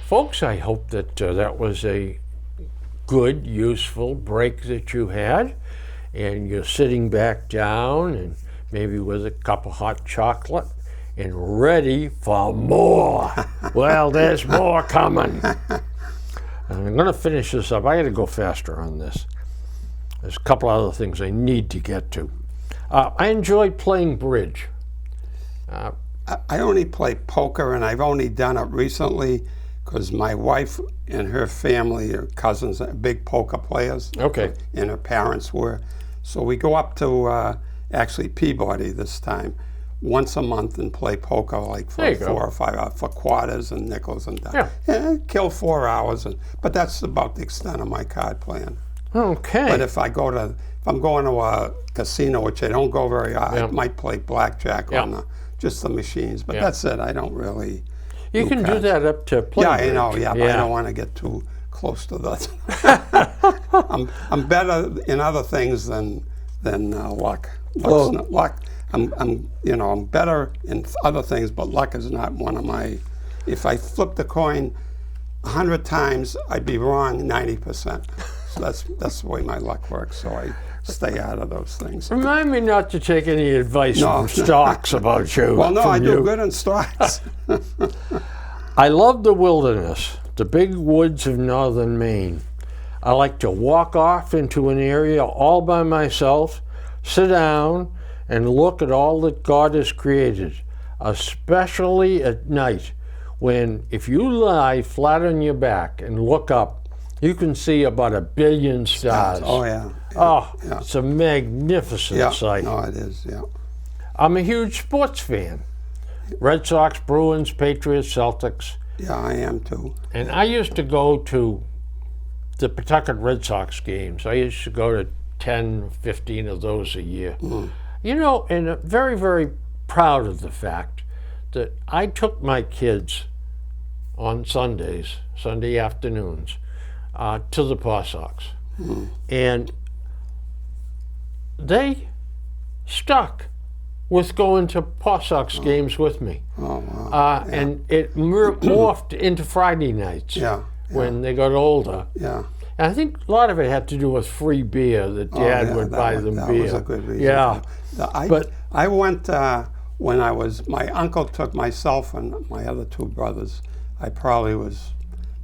Folks, I hope that that was a good, useful break that you had, and you're sitting back down and maybe with a cup of hot chocolate and ready for more. Well, there's more coming. And I'm going to finish this up. I got to go faster on this. There's a couple other things I need to get to. I enjoy playing bridge. I only play poker, and I've only done it recently because my wife and her family, her cousins, are big poker players. Okay. And her parents were. So we go up to actually Peabody this time once a month and play poker like for 4 or 5 hours for quarters and nickels and that. Yeah. Kill 4 hours, but that's about the extent of my card playing. Okay. But if I'm going to a casino, which I don't go very often, I might play blackjack on just the machines. But that's it. I don't really. You can do that up to play. Yeah, I know. Yeah, but I don't want to get too close to that. I'm better in other things than luck. Luck. I'm better in other things, but luck is not one of my. If I flip the coin 100 times, I'd be wrong 90%. So that's the way my luck works. So I stay out of those things. Remind me not to take any advice from stocks about you. Well, no, I do good in stocks. I love the wilderness, the big woods of northern Maine. I like to walk off into an area all by myself, sit down, and look at all that God has created, especially at night when if you lie flat on your back and look up, you can see about 1 billion stars. Oh, yeah. It's a magnificent sight. No, it is, I'm a huge sports fan. Red Sox, Bruins, Patriots, Celtics. Yeah, I am too. And I used to go to the Pawtucket Red Sox games. I used to go to 10, 15 of those a year. You know, and I'm very, very proud of the fact that I took my kids on Sundays, Sunday afternoons, to the Paw Sox. And they stuck with going to Paw Sox games with me. And it morphed into Friday nights when they got older. And I think a lot of it had to do with free beer, that Dad would buy them beer. That was a good reason. I went when my uncle took myself and my other 2 brothers. I probably was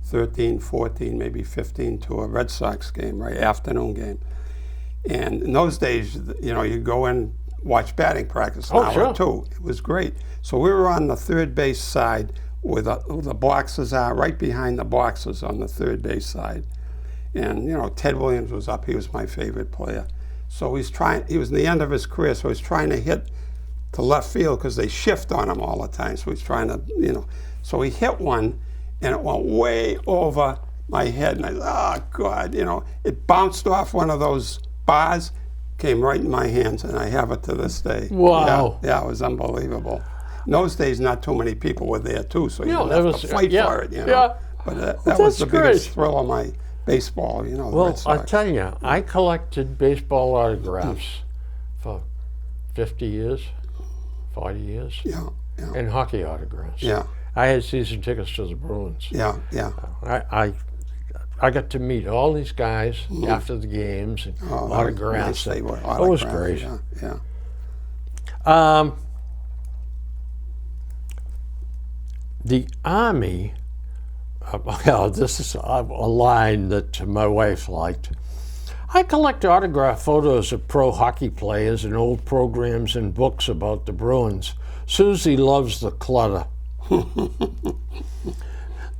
13, 14, maybe 15 to a Red Sox game, right, afternoon game. And in those days, you go in, watch batting practice an hour or 2. It was great. So we were on the third base side where the boxes are, right behind the boxes on the third base side. And, Ted Williams was up. He was my favorite player. So he was in the end of his career, so he's trying to hit to left field because they shift on him all the time. So he's trying to, so he hit one and it went way over my head. And I said, oh, God, it bounced off one of those bars, came right in my hands, and I have it to this day. Wow. Yeah, it was unbelievable. In those days, not too many people were there, too, so you didn't have to fight for it, But that was the biggest thrill of my baseball, the Red Sox. I'll tell you, I collected baseball autographs for 50 years, 40 years, and hockey autographs. I had season tickets to the Bruins. I got to meet all these guys after the games and autographs. Nice. It was great. The Army, this is a line that my wife liked. I collect autograph photos of pro hockey players and old programs and books about the Bruins. Susie loves the clutter.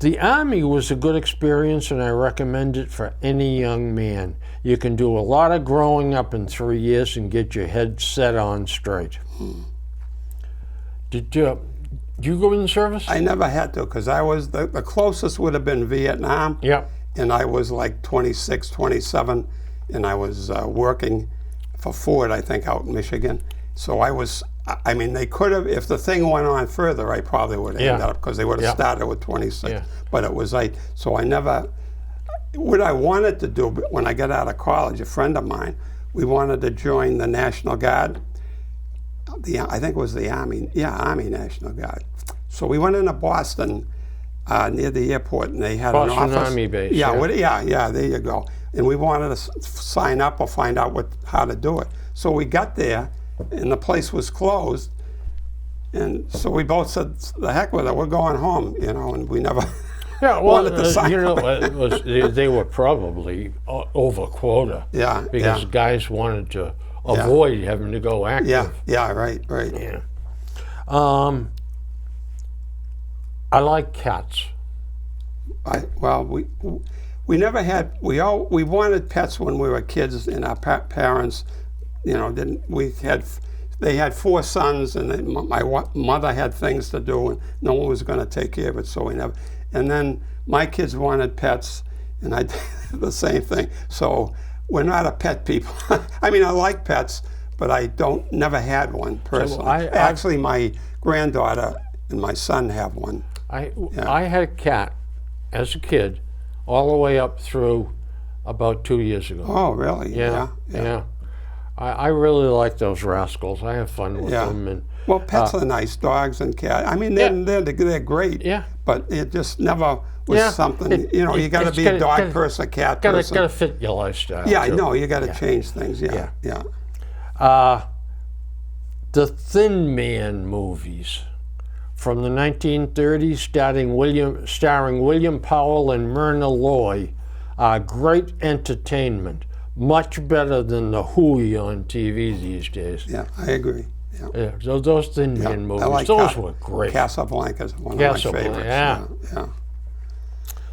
The Army was a good experience, and I recommend it for any young man. You can do a lot of growing up in 3 years and get your head set on straight. Did you go in the service? I never had to, because I was the closest would have been Vietnam. And I was like 26, 27, and I was working for Ford, I think, out in Michigan. So they could have, if the thing went on further, I probably would have ended up, because they would have started with 26. But it was so I never, what I wanted to do when I got out of college, a friend of mine, we wanted to join the National Guard. I think it was the Army, Army National Guard. So we went into Boston, near the airport, and they had Boston an office. Army base, Yeah, yeah. yeah, there you go. And we wanted to sign up or find out how to do it. So we got there, and the place was closed. And so we both said, "The heck with it, we're going home," and we never Yeah, well, wanted to sign up. they were probably over quota. Yeah, Because yeah. guys wanted to avoid having to go active. Yeah, right. Yeah. I like cats. We never had. We wanted pets when we were kids, and our parents, didn't. They had 4 sons, and my mother had things to do, and no one was going to take care of it, so we never. And then my kids wanted pets, and I did the same thing. So we're not a pet people. I mean, I like pets, but I never had one personally. Actually, my granddaughter and my son have one. I had a cat as a kid, all the way up through about 2 years ago. Oh, really? Yeah. I really like those rascals. I have fun with them. And well, pets are nice, dogs and cats. I mean, they're great. Yeah. But it just never was something. You got to be a dog person, cat person. Got to fit your lifestyle. Yeah, I too. know. You got to change things. Yeah. The Thin Man movies from the 1930s, starring William Powell and Myrna Loy, are great entertainment. Much better than the Hooey on TV these days. Yeah, I agree. Yeah, those Thin Man movies, those were great. Casablanca is one of my favorites. Yeah.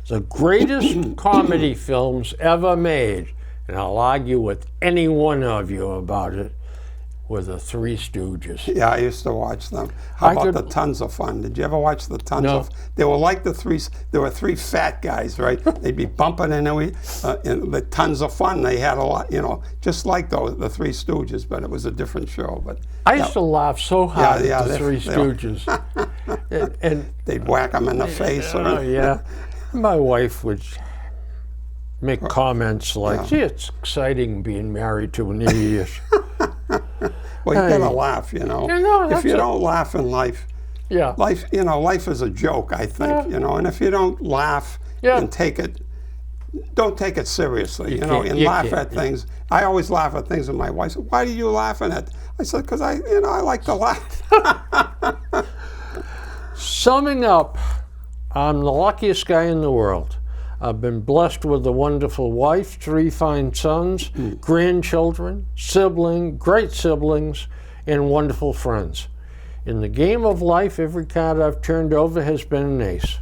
The greatest comedy films ever made, and I'll argue with any one of you about it, were the Three Stooges. Yeah, I used to watch them. How about the Tons of Fun? Did you ever watch the Tons of Fun? They were like there were 3 fat guys, right? They'd be bumping in the Tons of Fun. They had a lot, just like the Three Stooges, but it was a different show. But I used to laugh so hard at the Three Stooges. and they'd whack them in the face. Yeah. My wife would make comments like, gee, it's exciting being married to an idiot. Well, you gotta laugh, if you don't laugh in life, life is a joke, I think, and if you don't laugh and don't take it seriously, and laugh at things. I always laugh at things, and my wife said, "Why are you laughing at?" I said, "Because I like to laugh." Summing up, I'm the luckiest guy in the world. I've been blessed with a wonderful wife, 3 fine sons, grandchildren, great siblings, and wonderful friends. In the game of life, every card I've turned over has been an ace.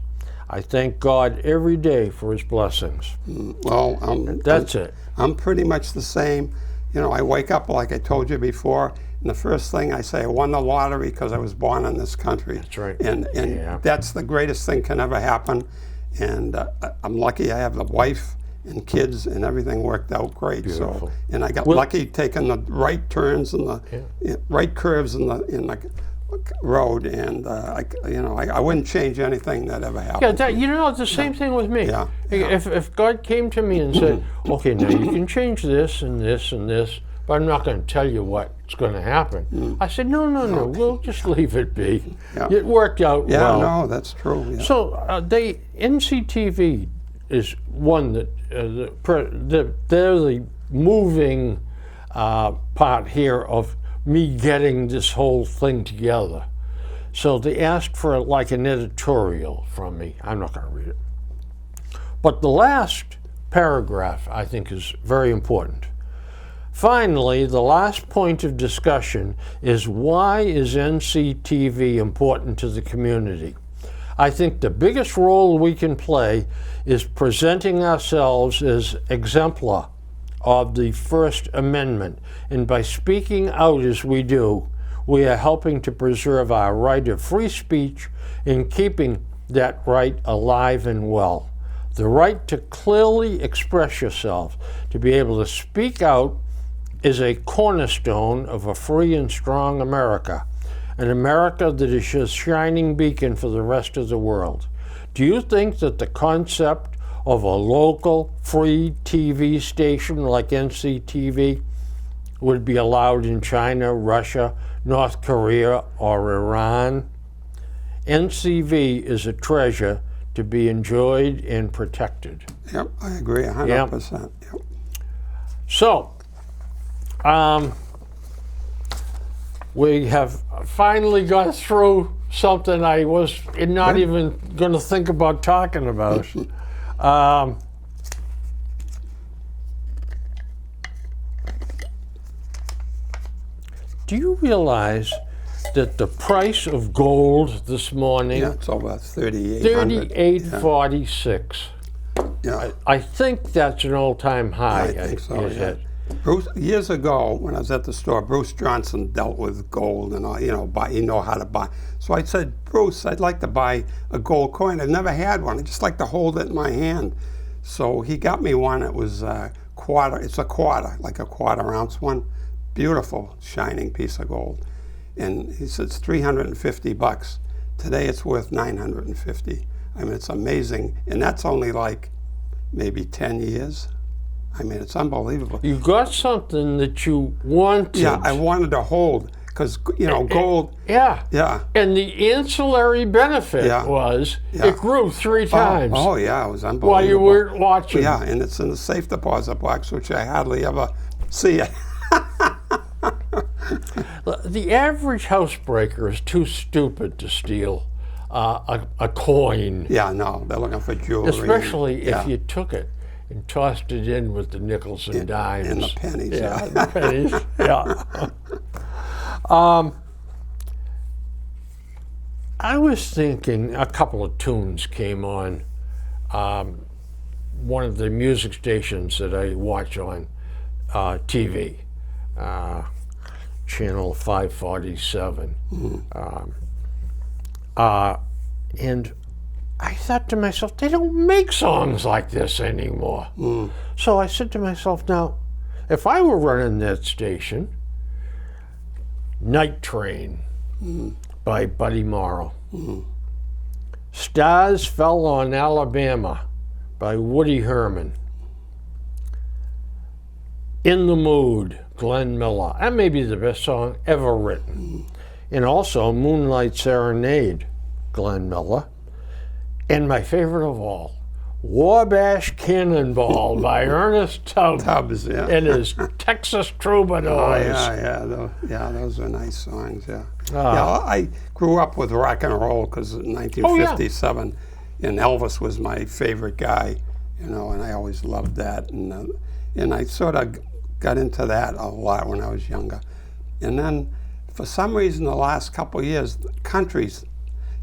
I thank God every day for his blessings. Well, that's it. I'm pretty much the same. I wake up, like I told you before, and the first thing I say, I won the lottery because I was born in this country. That's right. And that's the greatest thing can ever happen. And I'm lucky I have a wife and kids, and everything worked out great. Beautiful. So, and I got lucky taking the right turns and the right curves in the road, and I wouldn't change anything that ever happened. Yeah, the same thing with me. Yeah. If God came to me and said, okay, now you can change this and this and this, but I'm not going to tell you what's going to happen. I said, no, we'll just leave it be. Yeah. It worked out well. Yeah, no, that's true. Yeah. So NCTV is one that they're the moving part here of me getting this whole thing together. So they asked for like an editorial from me. I'm not going to read it. But the last paragraph I think is very important. Finally, the last point of discussion is, why is NCTV important to the community? I think the biggest role we can play is presenting ourselves as exemplar of the First Amendment, and by speaking out as we do, we are helping to preserve our right of free speech and keeping that right alive and well. The right to clearly express yourself, to be able to speak out, is a cornerstone of a free and strong America, an America that is a shining beacon for the rest of the world. Do you think that the concept of a local free TV station like NCTV would be allowed in China, Russia, North Korea, or Iran? NCTV is a treasure to be enjoyed and protected. Yep, I agree 100%. Yep. So, we have finally got through something I was not even going to think about talking about. Do you realize that the price of gold this morning, Yeah, it's over 3,800. $38.46? Yeah, I think that's an all-time high. I think so. is Yeah. it? Bruce, years ago, when I was at the store, Bruce Johnson dealt with gold and all, he know how to buy. So I said, Bruce, I'd like to buy a gold coin. I've never had one. I just like to hold it in my hand. So he got me one. It was a quarter. It's a quarter, like a quarter-ounce one. Beautiful, shining piece of gold. And he said, it's $350. Today it's worth $950. I mean, it's amazing. And that's only like maybe 10 years. I mean, it's unbelievable. You got something that you wanted. Yeah, I wanted to hold because, gold. Yeah. Yeah. And the ancillary benefit was it grew 3 times Oh, yeah, it was unbelievable. while you weren't watching. Yeah, and it's in the safe deposit box, which I hardly ever see it. The average housebreaker is too stupid to steal a coin, Yeah, no, they're looking for jewelry. especially and, if you took it and tossed it in with the nickels and dimes. and the pennies. Yeah, Yeah. the pennies. Yeah. I was thinking a couple of tunes came on one of the music stations that I watch on TV, channel 547. And I thought to myself, they don't make songs like this anymore. So I said to myself, now, if I were running that station, Night Train by Buddy Morrow, Stars Fell on Alabama by Woody Herman, In the Mood, Glenn Miller. That may be the best song ever written. And also Moonlight Serenade, Glenn Miller. And my favorite of all, Wabash Cannonball by Ernest Tubb Tubbs, yeah. and his Texas Troubadours. Those were nice songs, yeah. Ah. I grew up with rock and roll because in 1957, and Elvis was my favorite guy, and I always loved that. And I sort of got into that a lot when I was younger. And then, for some reason, the last couple of years, countries,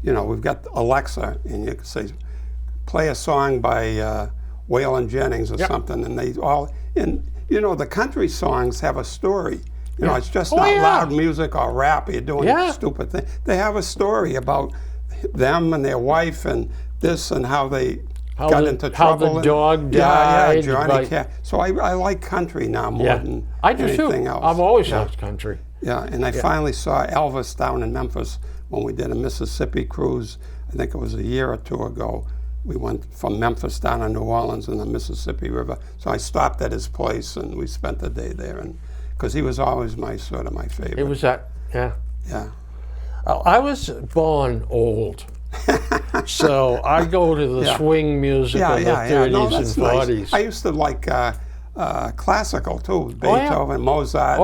we've got Alexa, and you can say, play a song by Waylon Jennings or something, and they all, the country songs have a story. It's just not loud music or rap. You're doing stupid things. They have a story about them and their wife and this and how they got into trouble. How the dog died. Johnny Cash. So I like country now more than I do anything too. else. I've always liked country. Yeah, and I finally saw Elvis down in Memphis when we did a Mississippi cruise. I think it was a year or two ago. We went from Memphis down to New Orleans in the Mississippi River. So I stopped at his place and we spent the day there, and because he was always my favorite. It was that, yeah. Yeah. I was born old, so I go to the swing music of the 30s No, and that's 40s. nice. I used to like classical too, Beethoven, Mozart,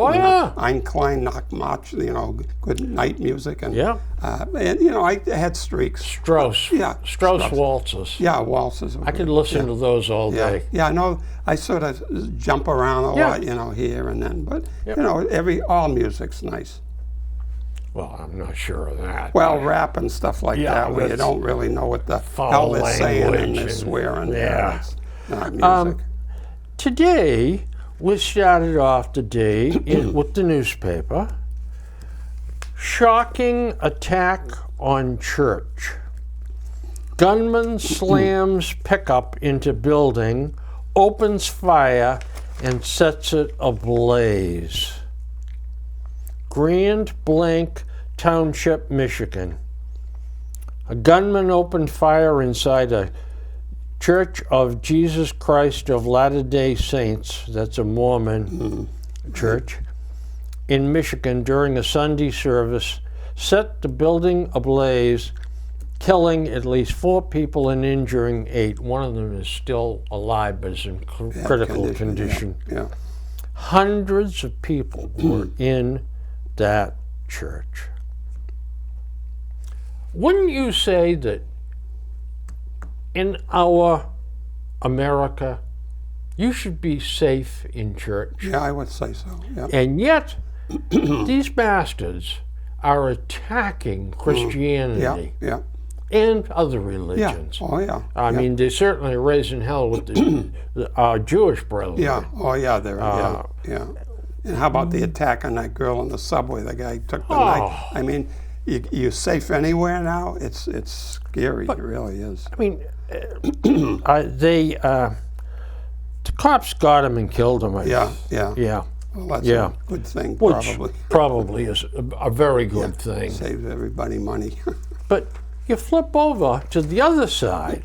Ein Klein Nachtmarch, good night music, and I had streaks. Strauss, Strauss waltzes. Yeah, waltzes. I could listen to those all day. Yeah, I know. I sort of jump around a lot, here and then, but all music's nice. Well, I'm not sure of that. Well, rap and stuff like that, where you don't really know what the hell they're saying and they're swearing. Yeah. It's not music. Today, we started off the day with the newspaper. Shocking attack on church. Gunman slams pickup into building, opens fire, and sets it ablaze. Grand Blanc Township, Michigan. A gunman opened fire inside a Church of Jesus Christ of Latter-day Saints, that's a Mormon church, in Michigan during a Sunday service, set the building ablaze, killing at least 4 people and injuring 8. One of them is still alive, but is in critical condition. Yeah. Hundreds of people were in that church. Wouldn't you say that in our America, you should be safe in church? Yeah, I would say so. Yeah. And yet, these bastards are attacking Christianity Yeah. and other Yeah. religions. Oh, yeah. I mean, they're certainly raising hell with our Jewish brethren. Yeah. Oh, yeah. Yeah. And how about the attack on that girl in the subway? The guy took the knife. I mean, you're safe anywhere now. It's scary. It really is. I mean, the cops got him and killed him. Yeah. Yeah. Well, that's Yeah. a good thing, Which probably. probably is a very good thing. Saves everybody money. But you flip over to the other side.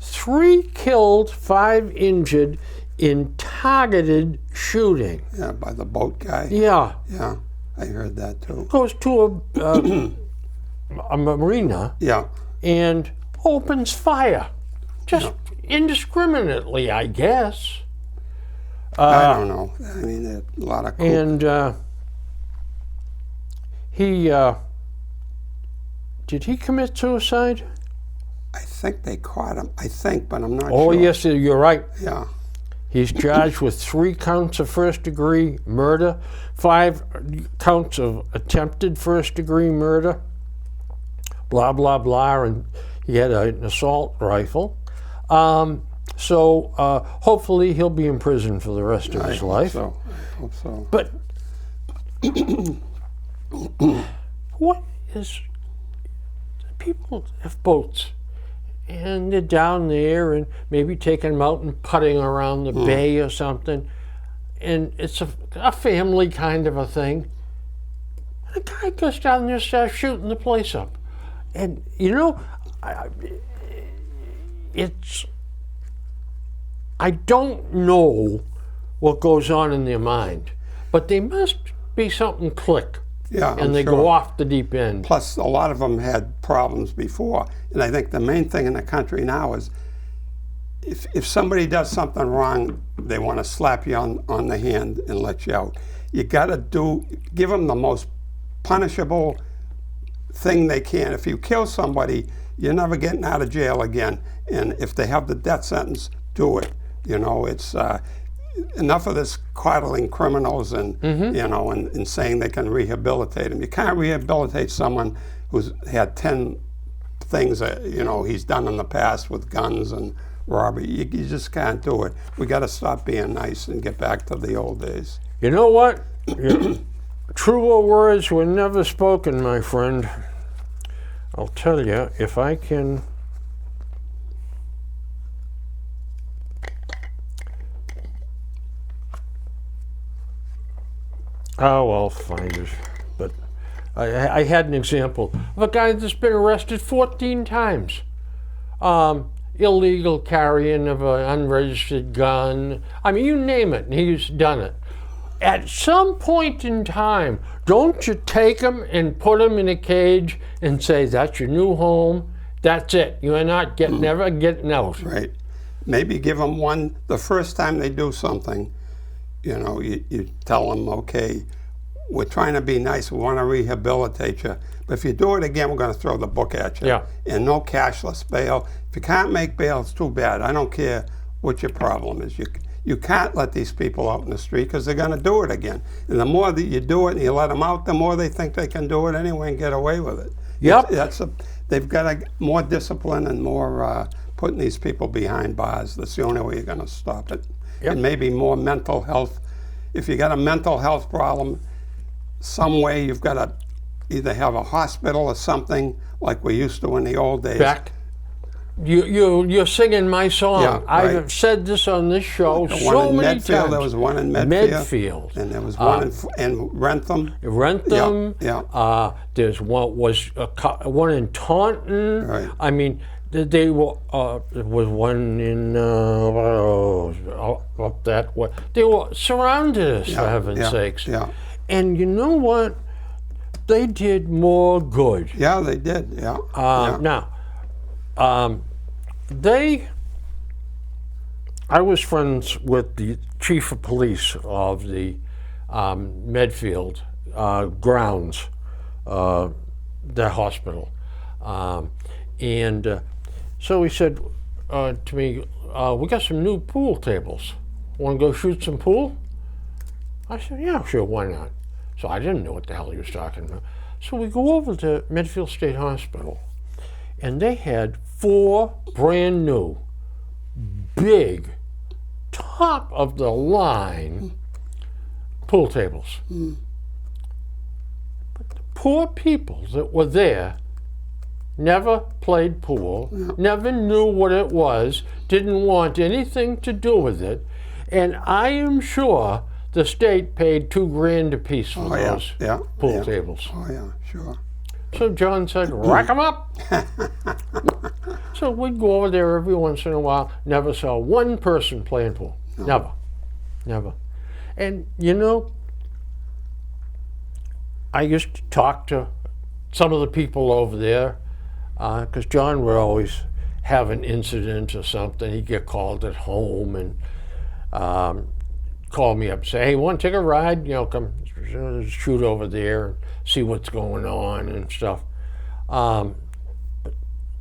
3 killed, 5 injured in targeted shooting. Yeah, by the boat guy. Yeah. Yeah, I heard that too. Goes to a marina Yeah. and opens fire. Just indiscriminately, I guess. I don't know. I mean, there's a lot of. And did he commit suicide? I think they caught him. I think, but I'm not Oh, sure. yes, you're right. Yeah. He's charged with 3 counts of first-degree murder, 5 counts of attempted first-degree murder, blah, blah, blah, and he had an assault rifle. So hopefully he'll be in prison for the rest of his life. I hope so. But what is... People have boats, and they're down there and maybe taking them out and putting around the bay or something, and it's a family kind of a thing. And a guy goes down there and starts shooting the place up. And, you know, I don't know what goes on in their mind, but there must be something click. Yeah, and they go off the deep end. Plus, a lot of them had problems before. And I think the main thing in the country now is if somebody does something wrong, they want to slap you on the hand and let you out. You got to give them the most punishable thing they can. If you kill somebody, you're never getting out of jail again. And if they have the death sentence, do it. You know, it's enough of this coddling criminals and you know, and saying they can rehabilitate them. You can't rehabilitate someone who's had 10 things that, you know, he's done in the past with guns and robbery. You just can't do it. We got to stop being nice and get back to the old days. You know what? Truer words were never spoken, my friend. I'll tell you, if I can... Oh, I'll find it. But I had an example of a guy that's been arrested 14 times. Illegal carrying of an unregistered gun. I mean, you name it, and he's done it. At some point in time, don't you take him and put him in a cage and say, that's your new home, that's it. You are not never getting out. Right. Maybe give them one, the first time they do something, you know, you tell them, okay, we're trying to be nice, we want to rehabilitate you, but if you do it again, we're going to throw the book at you. Yeah. And no cashless bail. If you can't make bail, it's too bad. I don't care what your problem is. You can't let these people out in the street because they're going to do it again. And the more that you do it and you let them out, the more they think they can do it anyway and get away with it. Yep. They've got more discipline and more putting these people behind bars. That's the only way you're going to stop it. Yep. And maybe more mental health. If you got a mental health problem, some way you've got to either have a hospital or something like we used to in the old days. Beck, you're singing my song. Yeah, right. I've said this on this show so many times. There was one in Medfield. And there was one in Rentham. Rentham. Yeah. There's one in Taunton. Right. I mean, they were. There was one in up that way. They were surrounded us, for heaven's sakes. Yeah. And you know what? they did more good. Yeah, they did. Yeah. Now, I was friends with the chief of police of the Medfield grounds, the hospital. So he said to me, we got some new pool tables. Want to go shoot some pool? I said, yeah, sure, why not? So I didn't know what the hell he was talking about. So we go over to Medfield State Hospital, and they had 4 brand new, big, top of the line pool tables. But the poor people that were there never played pool, never knew what it was, didn't want anything to do with it, and I am sure the state paid $2,000 a piece for those pool tables. Oh yeah, sure. So John said, rack them up. So we'd go over there every once in a while, never saw one person playing pool. No. Never. And you know, I used to talk to some of the people over there, because John would always have an incident or something. He'd get called at home and call me up and say, hey, want to take a ride? You know, come shoot over there and see what's going on and stuff. But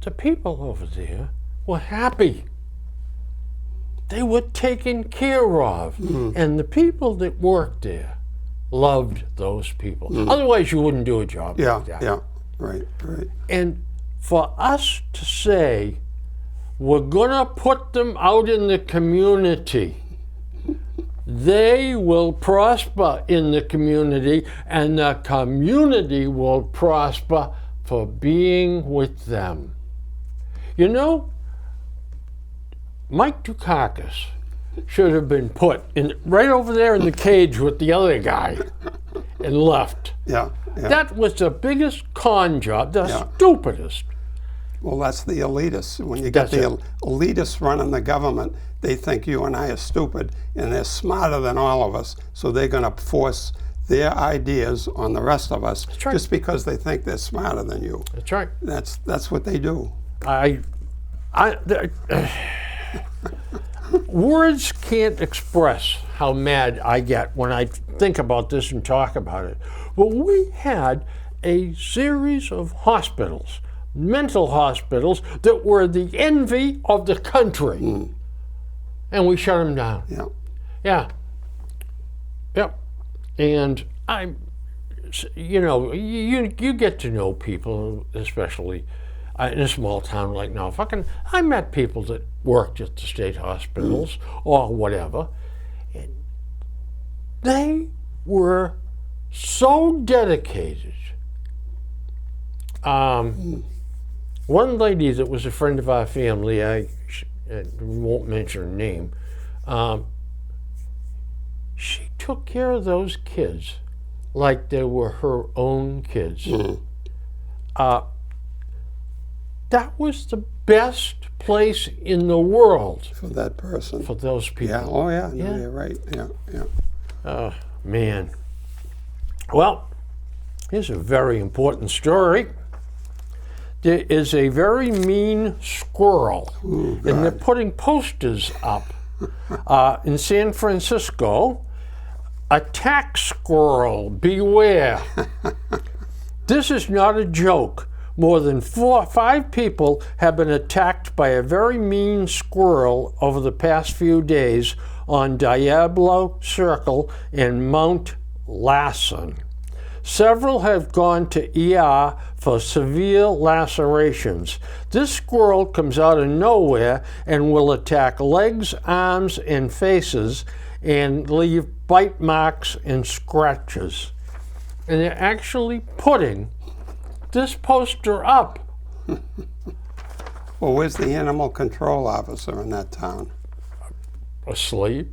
the people over there were happy. They were taken care of. And the people that worked there loved those people. Otherwise, you wouldn't do a job like that. Yeah, right. And for us to say, we're going to put them out in the community, they will prosper in the community, and the community will prosper for being with them. You know, Mike Dukakis should have been put in right over there in the cage with the other guy and left. Yeah. That was the biggest con job, the stupidest. Well, that's the elitists. When you get the elitists running the government, they think you and I are stupid, and they're smarter than all of us, so they're going to force their ideas on the rest of us just because they think they're smarter than you. That's right. That's what they do. Words can't express how mad I get when I think about this and talk about it. But we had a series of hospitals, mental hospitals, that were the envy of the country. And we shut them down. Yep. And you know, you get to know people, especially in a small town like Norfolk. And I met people that worked at the state hospitals or whatever. And they were so dedicated. One lady that was a friend of our family, I won't mention her name, she took care of those kids like they were her own kids. That was the best place in the world for that person, for those people. Yeah. Oh yeah. No, you're right. Yeah. Oh man. Well, here's a very important story. There is a very mean squirrel, and they're putting posters up in San Francisco. Attack squirrel, beware. This is not a joke. More than 4 or 5 people have been attacked by a very mean squirrel over the past few days on Diablo Circle in Mount Lassen. Several have gone to ER for severe lacerations. This squirrel comes out of nowhere and will attack legs, arms, and faces and leave bite marks and scratches. And they're actually putting this poster up. Well, where's the animal control officer in that town? Asleep?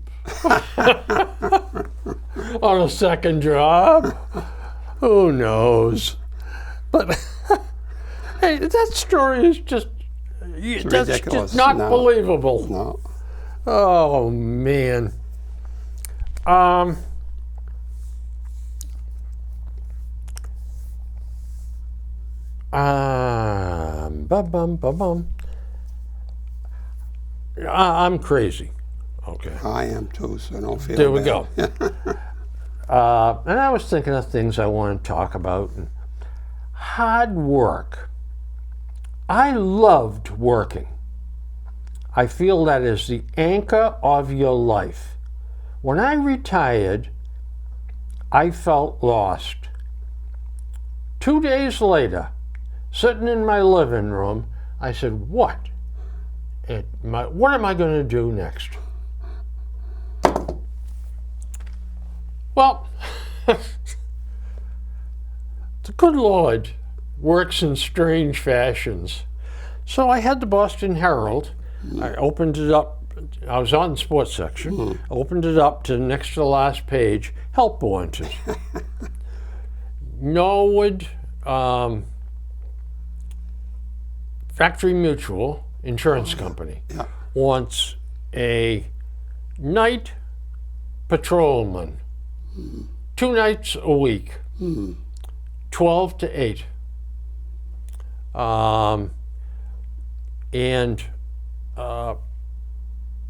On a second job? Who knows? But hey, that story is just, that's ridiculous. Just not believable. No. Oh, man. Bum. I'm crazy. Okay. I am too, so don't feel There we bad. go. And I was thinking of things I want to talk about. Hard work. I loved working. I feel that is the anchor of your life. When I retired, I felt lost. 2 days later, sitting in my living room, I said, what am I going to do next? Well, the good Lord works in strange fashions. So I had the Boston Herald. I opened it up. I was on the sports section. Opened it up to next to the last page, help wanted. Norwood Factory Mutual Insurance Company wants a night patrolman, 2 nights a week, 12 to 8.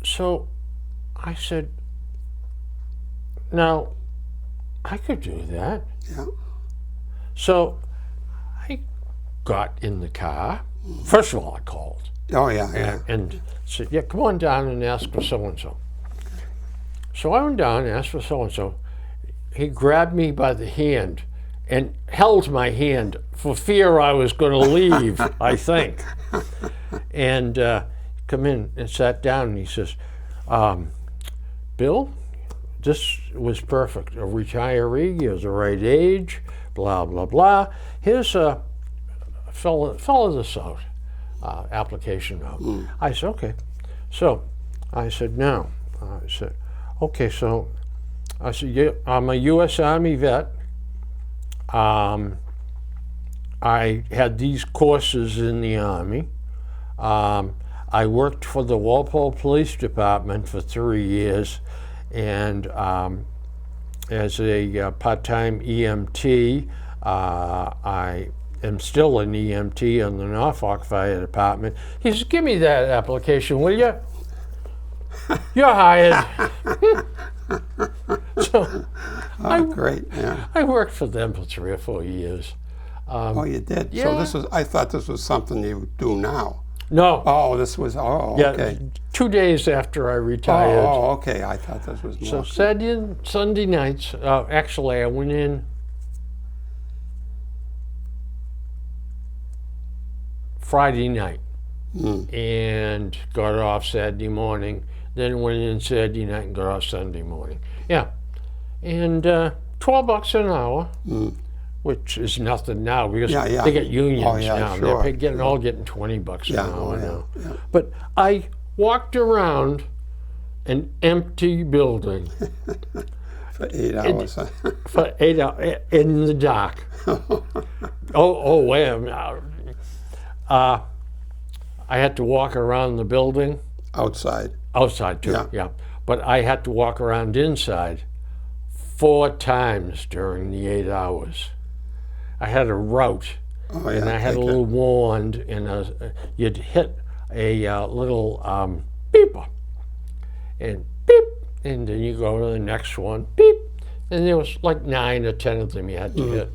So I said, now, I could do that. Yeah. So I got in the car. First of all, I called Oh, yeah. and said, yeah, come on down and ask for so-and-so. So I went down and asked for so-and-so. He grabbed me by the hand and held my hand for fear I was going to leave, I think. And come in and sat down and he says, Bill, this was perfect. A retiree, he was the right age, blah, blah, blah. Here's fill this out, application out. I said, okay. So I said, now. I said, okay, so I said, yeah, I'm a U.S. Army vet. I had these courses in the Army. I worked for the Walpole Police Department for 3 years, and as a part-time EMT, I am still an EMT in the Norfolk Fire Department. He says, give me that application, will you? You're hired. So Great. Yeah. I worked for them for 3 or 4 years. Oh, you did. yeah. So I thought this was something you do now. No. Oh, this was. Oh, Yeah, okay. 2 days after I retired. Oh, okay. I thought this was So more. Sunday nights, actually I went in Friday night and got off Saturday morning, then went in Saturday night and got off Sunday morning. Yeah, and $12 an hour, which is nothing now because Yeah. they get unions Oh, yeah, now. sure. They're getting $20 Yeah, an hour now. yeah. But I walked around an empty building For 8 hours. for 8 hours in the dark. Wait a minute. I had to walk around the building, Outside. outside too, Yeah. But I had to walk around inside 4 times during the 8 hours. I had a route, Oh, and yeah. I had a take little wand, and you'd hit a little beeper, and beep, and then you go to the next one, beep, and there was like 9 or 10 of them you had to hit.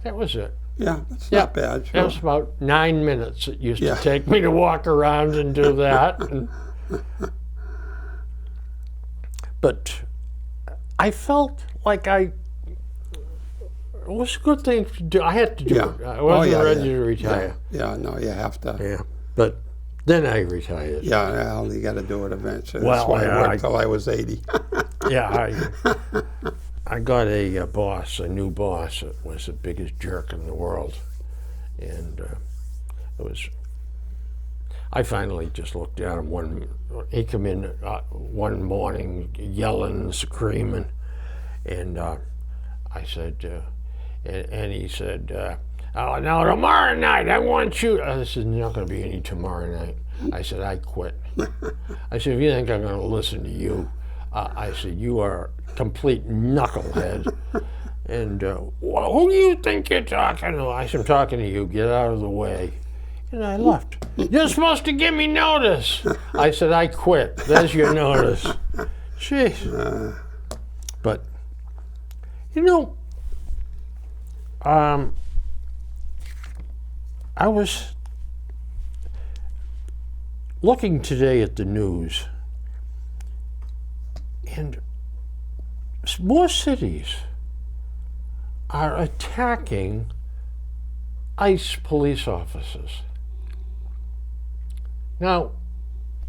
That was it. Yeah, that's Yeah. not bad. That Sure. was about 9 minutes it used Yeah. to take me to walk around and do that. But I felt like it was a good thing to do. I had to do Yeah. it. I wasn't ready yeah. to retire. Yeah, no, you have to. Yeah. But then I retired. Yeah, well, you got to do it eventually. Well, That's why yeah, I worked till I was 80. Yeah, I got a boss, a new boss that was the biggest jerk in the world. And I finally just looked at him he came in one morning yelling and screaming. And I said, and he said, oh, now tomorrow night I want you. I said, there's not going to be any tomorrow night. I said, I quit. I said, if you think I'm going to listen to you, I said, you are a complete knucklehead. And well, who do you think you're talking to? I said, I'm talking to you. Get out of the way. And I left. You're supposed to give me notice. I said, I quit. There's your notice. Jeez. But, you know, I was looking today at the news, and more cities are attacking ICE police officers. Now,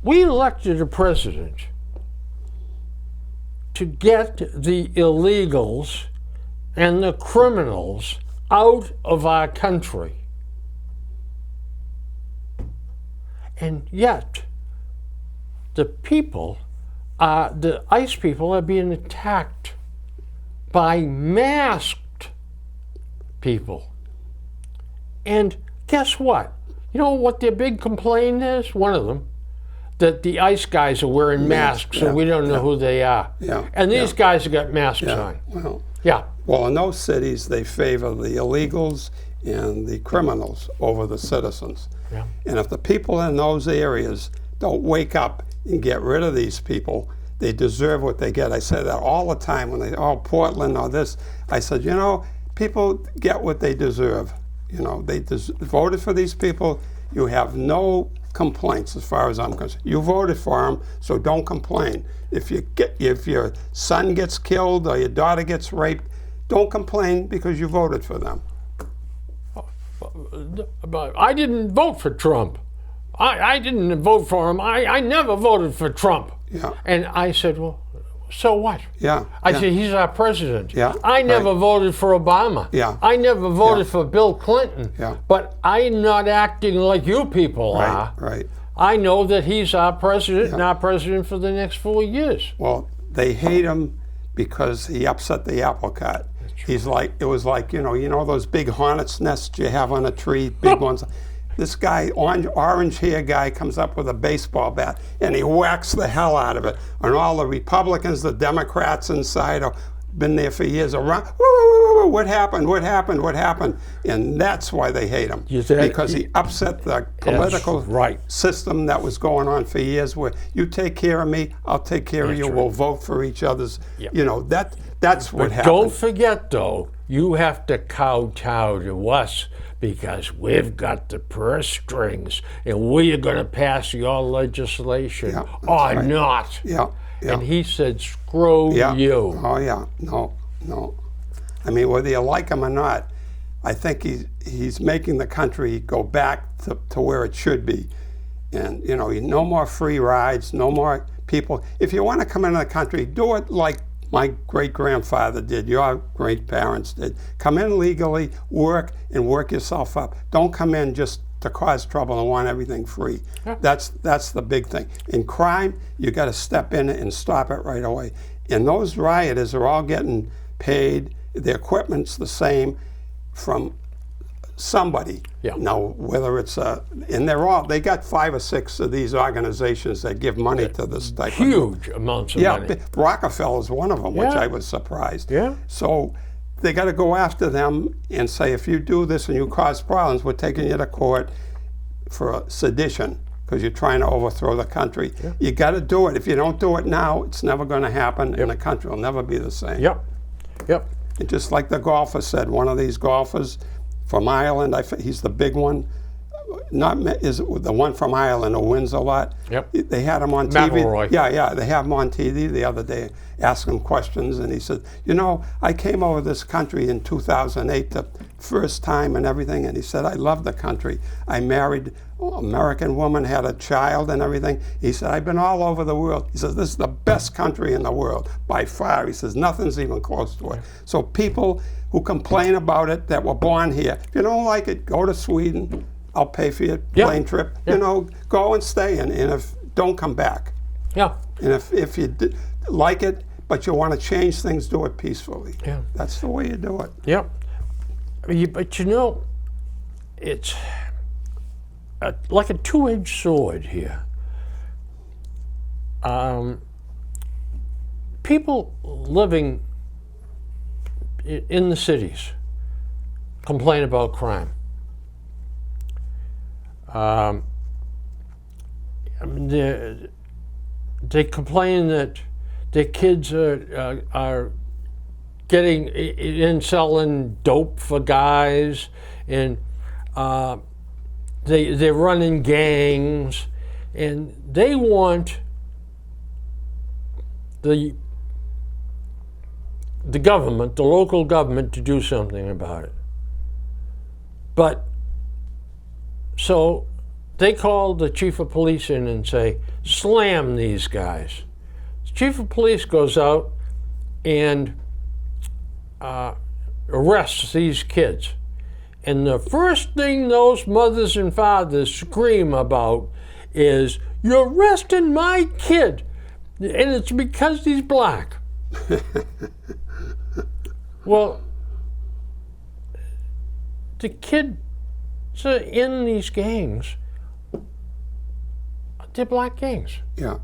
we elected a president to get the illegals and the criminals out of our country. And yet, the ICE people are being attacked by masked people. And guess what? You know what their big complaint is? One of them, that the ICE guys are wearing masks, and we don't know who they are. Yeah. And these guys have got masks on. Well, Yeah. well, in those cities, they favor the illegals and the criminals over the citizens. Yeah. And if the people in those areas don't wake up and get rid of these people, they deserve what they get. I say that all the time when they, oh, Portland or this. I said, you know, people get what they deserve. You know, they voted for these people. You have no complaints as far as I'm concerned. You voted for them, so don't complain. If your son gets killed or your daughter gets raped, don't complain because you voted for them. But I didn't vote for Trump. I didn't vote for him. I never voted for Trump. Yeah. And I said, well, so what? Yeah. I said, he's our president. Yeah, I never voted for Obama. Yeah. I never voted for Bill Clinton. Yeah. But I'm not acting like you people are. Right. I know that he's our president and our president for the next 4 years. Well, they hate him because he upset the apple cart. He's like, it was like, you know those big hornet's nests you have on a tree, big ones. This guy, orange hair guy, comes up with a baseball bat and he whacks the hell out of it. And all the Republicans, the Democrats inside, have been there for years around. What happened? What happened? What happened? And that's why they hate him, because he upset the political system that was going on for years. Where you take care of me, I'll take care of you. We'll vote for each other's. You know that's what happened. Don't forget, though, you have to kowtow to us because we've got the purse strings, and we're going to pass your legislation or not. Yeah. And he said, screw you. Oh, yeah. No. I mean, whether you like him or not, I think he's making the country go back to where it should be. And, no more free rides, no more people. If you want to come into the country, do it like my great-grandfather did, your great-parents did. Come in legally, work, and work yourself up. Don't come in just to cause trouble and want everything free. Yeah. That's the big thing. In crime, you got to step in and stop it right away. And those rioters are all getting paid. The equipment's the same from somebody. Yeah. Now, whether it's and they got 5 or 6 of these organizations that give money to this type of huge amounts of money. Yeah, Rockefeller's one of them, which I was surprised. Yeah. So they got to go after them and say, if you do this and you cause problems, we're taking you to court for sedition because you're trying to overthrow the country. Yeah. You got to do it. If you don't do it now, it's never going to happen, and the country will never be the same. Yep. And just like the golfer said, one of these golfers from Ireland, he's the big one. Is the one from Ireland who wins a lot. Yep. They had him on TV. McIlroy. Yeah. They have him on TV the other day, asking questions, and he said, I came over this country in 2008, the first time and everything, and he said, I love the country. I married an American woman, had a child and everything. He said, I've been all over the world. He says, this is the best country in the world by far. He says, nothing's even close to it. So people who complain about it that were born here, if you don't like it, go to Sweden. I'll pay for your plane trip. Go and stay, and don't come back. Yeah. And if you like it, but you want to change things, do it peacefully. Yeah. That's the way you do it. Yeah. But it's like a two-edged sword here. People living in the cities complain about crime. They complain that their kids are getting in selling dope for guys, and they're running gangs, and they want the government, the local government, to do something about it. But so they call the chief of police in and say, slam these guys. The chief of police goes out and arrests these kids. And the first thing those mothers and fathers scream about is, you're arresting my kid, and it's because he's black. Well, the kids in these gangs, they're black gangs. Yeah.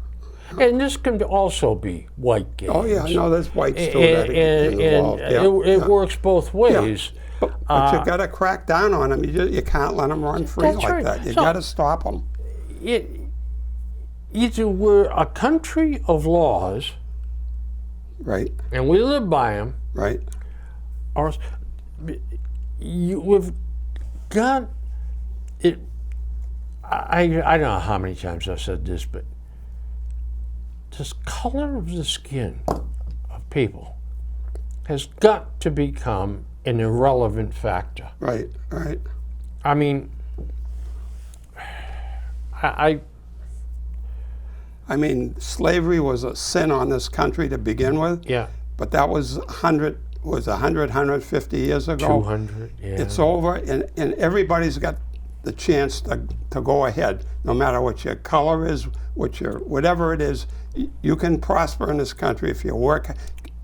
And this can also be white gangs. Oh yeah, no, there's whites too that are involved. It works both ways. Yeah. But you got to crack down on them. You can't let them run free like right. that. You got to stop them. Either we're a country of laws, right, and we live by them, right, or we've got it. I don't know how many times I've said this, but this color of the skin of people has got to become an irrelevant factor. Right, right. I mean, I mean, slavery was a sin on this country to begin with. Yeah. But that was 150 years ago. 200, yeah. It's over, and everybody's got the chance to go ahead, no matter what your color is, whatever it is. You can prosper in this country if you work,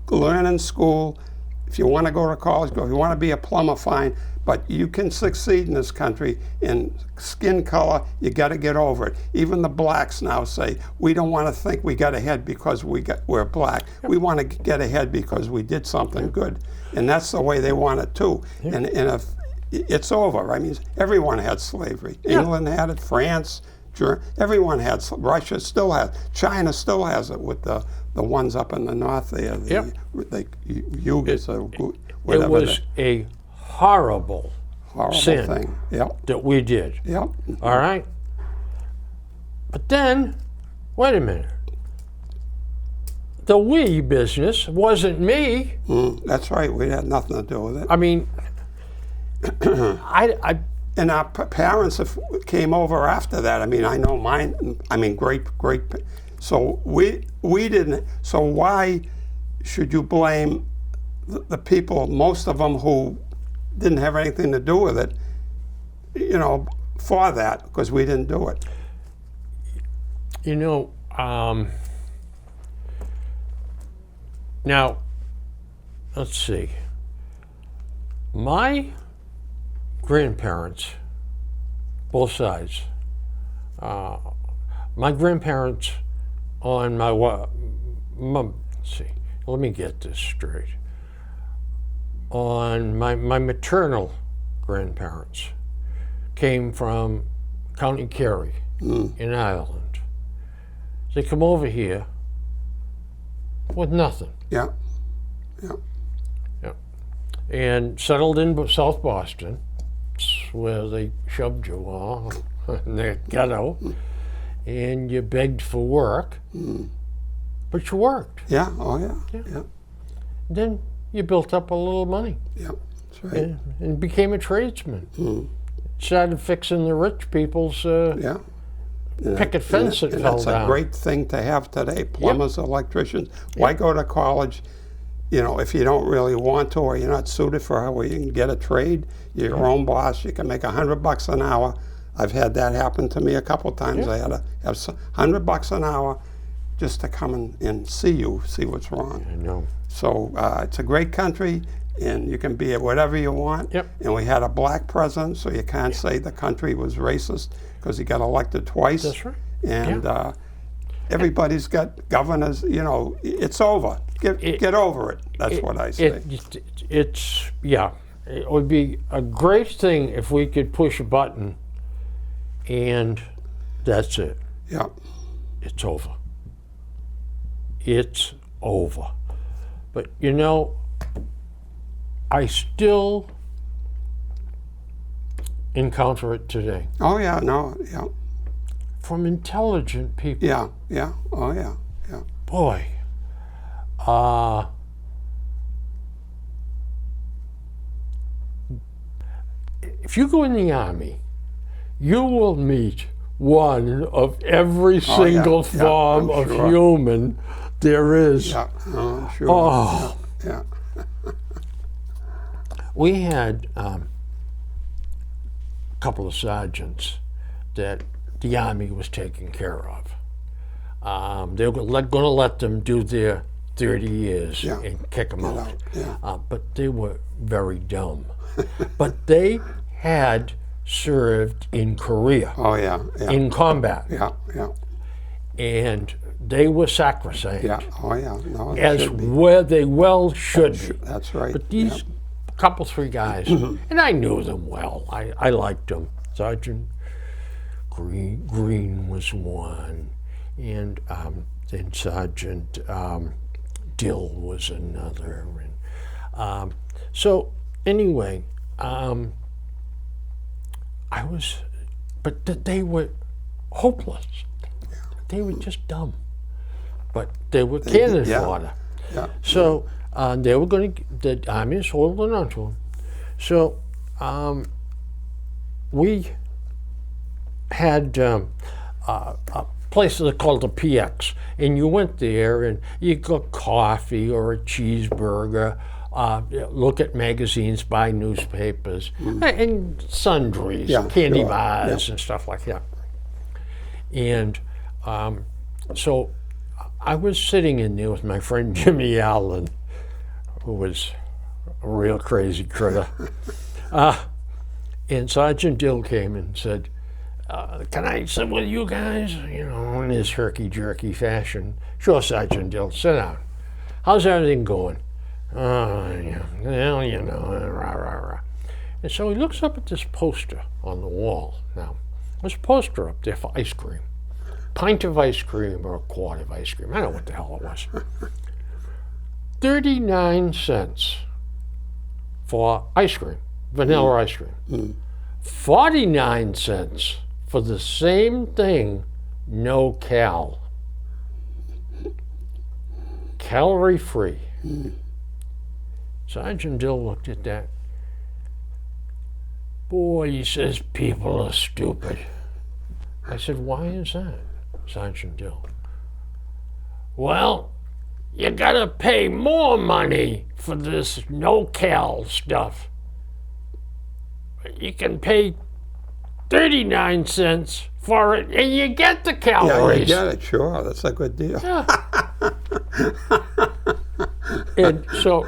learn in school. If you want to go to college, go. If you want to be a plumber, fine. But you can succeed in this country. In skin color, you got to get over it. Even the blacks now say, we don't want to think we got ahead because we're black. We want to get ahead because we did something good. And that's the way they want it too. And if it's over. I mean, everyone had slavery. England had it, France, everyone had. Russia still has. China still has it with the ones up in the north there. The Uyghurs or whatever. It was a horrible sin thing. Yep. that we did. Yep. All right? But then, wait a minute. The we business wasn't me. That's right. We had nothing to do with it. I mean, and our parents came over after that. I mean, I know mine. I mean, great. So we didn't. So why should you blame the people? Most of them who didn't have anything to do with it. You know, for that, because we didn't do it. You know. Now, let's see. My grandparents, both sides. My grandparents on my let's see. Let me get this straight. On my maternal grandparents came from County Kerry in Ireland. They come over here with nothing. Yeah. And settled in South Boston, where they shoved you all in their ghetto, and you begged for work, but you worked. Yeah, oh yeah. Then you built up a little money. Yeah, that's right. And became a tradesman. Started fixing the rich people's picket fence that fell down. That's a great thing to have today, plumbers, electricians. Why go to college? You know, if you don't really want to, or you're not suited for it, where you can get a trade, you're your own boss, you can make $100 an hour. I've had that happen to me a couple times. I had to have $100 an hour just to come and see what's wrong. I know. So it's a great country, and you can be at whatever you want. Yep. And we had a black president, so you can't say the country was racist because he got elected twice. That's right. And everybody's got governors. You know, it's over. get over it. That's what I say. It would be a great thing if we could push a button and that's it. Yeah. It's over. It's over. But you know, I still encounter it today Oh yeah. No. Yeah. from intelligent people. Yeah. Yeah. Oh yeah. Yeah. Boy, if you go in the Army, you will meet one of every Oh, yeah. single Yeah, form I'm of sure. human there is. Yeah. Oh, sure. Oh. Yeah. We had a couple of sergeants that the Army was taking care of. They were going to let them do their 30 years Yeah. and kick them out. Yeah. But they were very dumb. But they had served in Korea, Oh yeah. Yeah. in combat, Yeah. Yeah. and they were sacrosanct, Yeah. Oh yeah. No. It as should be. where they well should be. That's right. But these couple, three guys, and I knew them well. I liked them. Sergeant Green was one, and then Sergeant Dill was another. And so anyway, but they were hopeless. They were just dumb. But they were cannon yeah. fodder. Yeah. So they were going to, the Army is holding on to them. So we had a place called the PX, and you went there and you got coffee or a cheeseburger, look at magazines, buy newspapers, and sundries, Yeah, candy sure. bars and stuff like that. And so I was sitting in there with my friend Jimmy Allen, who was a real crazy critter. And Sergeant Dill came and said, can I sit with you guys? You know, in his herky-jerky fashion. Sure, Sergeant Dill, sit down. How's everything going? Yeah, well, you know, rah, rah, rah. And so he looks up at this poster on the wall. Now, there's a poster up there for ice cream. Pint of ice cream or a quart of ice cream. I don't know what the hell it was. 39 cents for ice cream, vanilla ice cream. 49 cents for the same thing, no cal. Calorie free. Sergeant Dill looked at that. Boy, he says, people are stupid. I said, why is that, Sergeant Dill? Well, you gotta pay more money for this no-cal stuff. You can pay 39 cents for it and you get the Yeah, calories. you get it. Sure, that's a good deal. And so,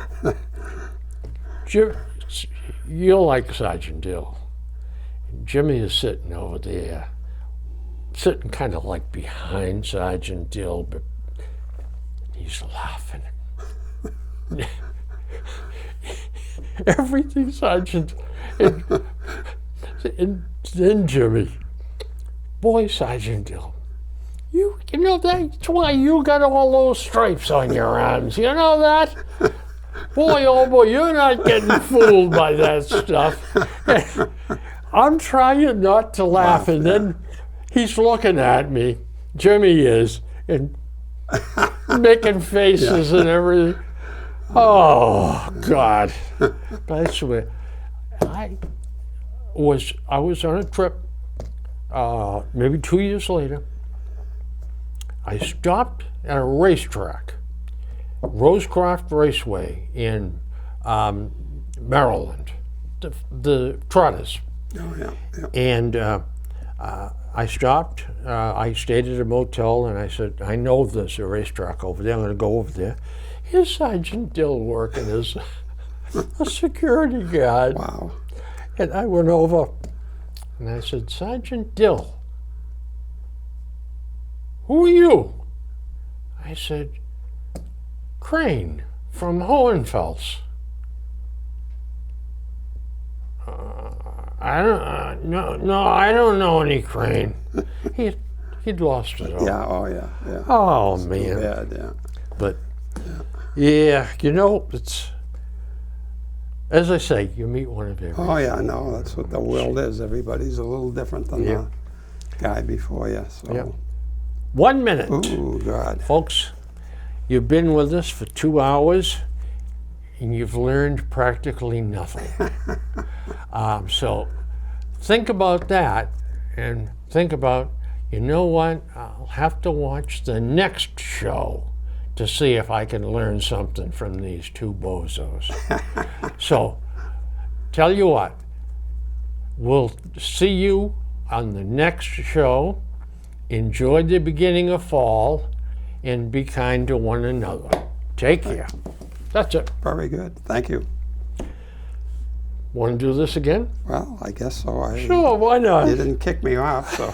you'll like Sergeant Dill. Jimmy is sitting over there, sitting kind of like behind Sergeant Dill, but he's laughing. Everything Sergeant, and then Jimmy, boy, Sergeant Dill, you know that's why you got all those stripes on your arms. You know that? Boy, oh boy, you're not getting fooled by that stuff. I'm trying not to laugh, and then he's looking at me, Jimmy is, and making faces and everything. Oh, God. But I swear, I was on a trip, maybe 2 years later. I stopped at a racetrack, Rosecroft Raceway in Maryland, the Trotters. Oh, yeah, yeah. And I stopped. I stayed at a motel, and I said, I know there's a racetrack over there. I'm going to go over there. Here's Sergeant Dill working as a security guard. Wow. And I went over, and I said, Sergeant Dill, who are you? I said, Crane from Hohenfels. I don't know any Crane. He'd lost it all. Yeah, oh yeah, yeah. Oh Too man. bad, yeah. But yeah, you know, it's, as I say, you meet one of every. Oh yeah, no, that's what the world is. Everybody's a little different than Yeah. the guy before you. So. Yeah. 1 minute. Ooh, God. Folks, you've been with us for 2 hours and you've learned practically nothing. So think about that and think about, you know what, I'll have to watch the next show to see if I can learn something from these two bozos. So tell you what, we'll see you on the next show. Enjoy the beginning of fall and be kind to one another. Take care. That's it. Very good. Thank you. Want to do this again? Well, I guess so. Sure, why not? You didn't kick me off, so.